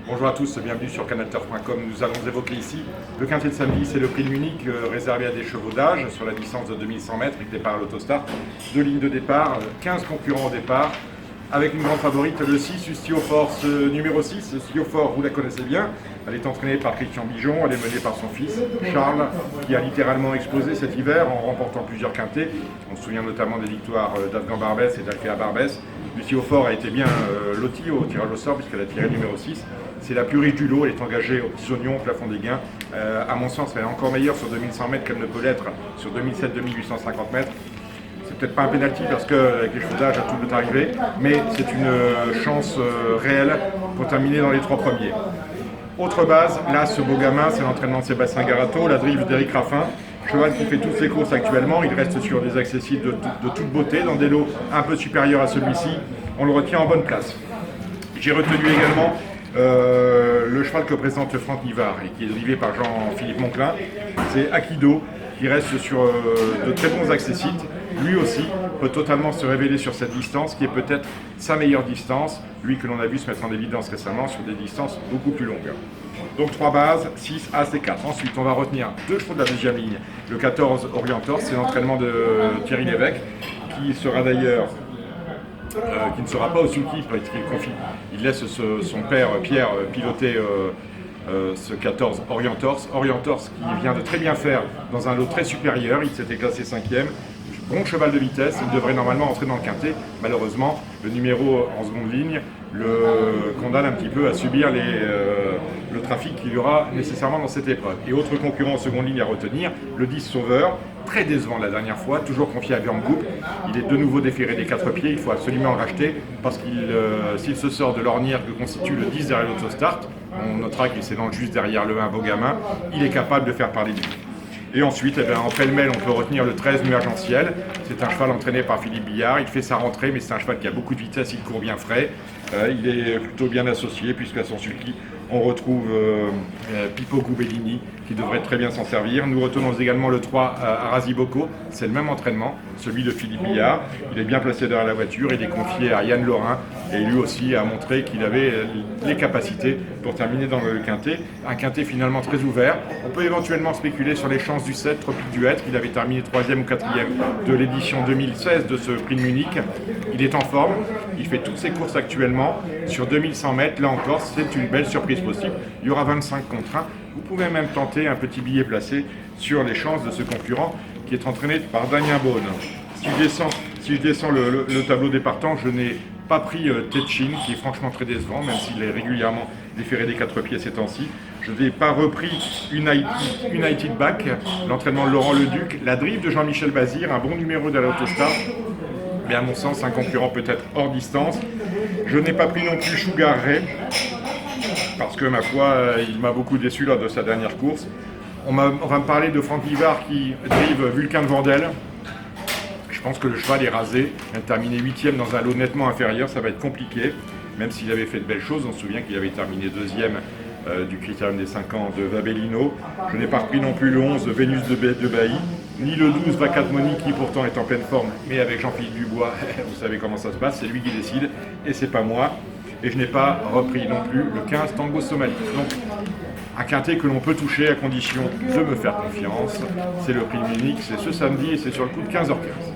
Bonjour à tous, bienvenue sur canalturf.com. Nous allons évoquer ici le quintet de samedi, c'est le prix de Munich réservé à des chevaux d'âge sur la distance de 2100 mètres avec départ à l'autostart. Deux lignes de départ, 15 concurrents au départ, avec une grande favorite, le 6, Ustio Force numéro 6. Ustio Force, vous la connaissez bien, elle est entraînée par Christian Bijon, elle est menée par son fils Charles, qui a littéralement explosé cet hiver en remportant plusieurs quintets. On se souvient notamment des victoires d'Afghan Barbès et d'Alkea Barbès. Ustio Force a été bien lotie au tirage au sort puisqu'elle a tiré le numéro 6. C'est la plus riche du lot, elle est engagée aux petits oignons, au plafond des gains. À mon sens, elle est encore meilleure sur 2100 mètres qu'elle ne peut l'être sur 2007-2850 mètres. C'est peut-être pas un pénalty parce qu'avec les chevaux d'âge, tout peut arriver, mais c'est une chance réelle pour terminer dans les trois premiers. Autre base, là, ce beau gamin, c'est l'entraînement de Sébastien Garato, la drive d'Éric Raffin. Cheval qui fait toutes ses courses actuellement, il reste sur des accessibles de toute beauté, dans des lots un peu supérieurs à celui-ci. On le retient en bonne place. J'ai retenu également le cheval que présente Franck Nivard et qui est drivé par Jean-Philippe Monclin, c'est Akido, qui reste sur de très bons accessites. Lui aussi peut totalement se révéler sur cette distance qui est peut-être sa meilleure distance, lui que l'on a vu se mettre en évidence récemment sur des distances beaucoup plus longues. Donc 3 bases, 6, As et 4. Ensuite on va retenir deux chevaux de la deuxième ligne. Le 14 Orientor, c'est l'entraînement de Thierry Lévesque, qui sera d'ailleurs qui ne sera pas au sulky parce qu'il confie. Il laisse son père Pierre piloter ce 14 Orientors. Orientors qui vient de très bien faire dans un lot très supérieur, il s'était classé 5e. Bon cheval de vitesse, il devrait normalement entrer dans le quintet. Malheureusement, le numéro en seconde ligne le condamne un petit peu à subir le trafic qu'il y aura nécessairement dans cette épreuve. Et autre concurrent en seconde ligne à retenir, le 10 Sauveur, très décevant la dernière fois, toujours confié à Björn Goop. Il est de nouveau déféré des 4 pieds, il faut absolument le racheter parce qu'il s'il se sort de l'ornière que constitue le 10 derrière l'autostart, on notera qu'il s'élance juste derrière le 1 beau gamin, il est capable de faire parler de lui. Et ensuite, en pêle-mêle, on peut retenir le 13 Nuage en Ciel. C'est un cheval entraîné par Philippe Billard. Il fait sa rentrée, mais c'est un cheval qui a beaucoup de vitesse, il court bien frais. Il est plutôt bien associé, puisqu'à son sulky, on retrouve Pippo Gubellini, qui devrait très bien s'en servir. Nous retenons également le 3 Arasi Boko. C'est le même entraînement, celui de Philippe Billard. Il est bien placé derrière la voiture. Il est confié à Yann Lorrain. Et lui aussi a montré qu'il avait les capacités pour terminer dans le quintet. Un quintet finalement très ouvert. On peut éventuellement spéculer sur les chances du 7, Tropique du Hêtre. Il avait terminé 3e ou 4e de l'édition 2016 de ce prix de Munich. Il est en forme. Il fait toutes ses courses actuellement. Sur 2100 mètres, là encore, c'est une belle surprise possible. Il y aura 25 contre 1. Vous pouvez même tenter un petit billet placé sur les chances de ce concurrent qui est entraîné par Damien Beaune. Si je descends le tableau des partants, je n'ai pas pris Tetchin, qui est franchement très décevant, même s'il est régulièrement déféré des 4 pieds ces temps-ci. Je n'ai pas repris United Back, l'entraînement de Laurent Leduc, la drive de Jean-Michel Bazir, un bon numéro de l'autostart, mais à mon sens, un concurrent peut-être hors distance. Je n'ai pas pris non plus Sugar Ray, parce que ma foi, il m'a beaucoup déçu lors de sa dernière course. On va me parler de Franck Nivard qui drive Vulcain de Vandel. Je pense que le cheval est rasé. Il a terminé 8e dans un lot nettement inférieur, ça va être compliqué. Même s'il avait fait de belles choses, on se souvient qu'il avait terminé 2e du Critérium des 5 ans de Vabellino. Je n'ai pas repris non plus le 11 Vénus de Bailly, ni le 12 Vacat Moni qui pourtant est en pleine forme, mais avec Jean-Philippe Dubois, vous savez comment ça se passe, c'est lui qui décide et c'est pas moi. Et je n'ai pas repris non plus le 15 Tango Somalie. Donc, un quintet que l'on peut toucher à condition de me faire confiance. C'est le prix de Munich, c'est ce samedi et c'est sur le coup de 15h15.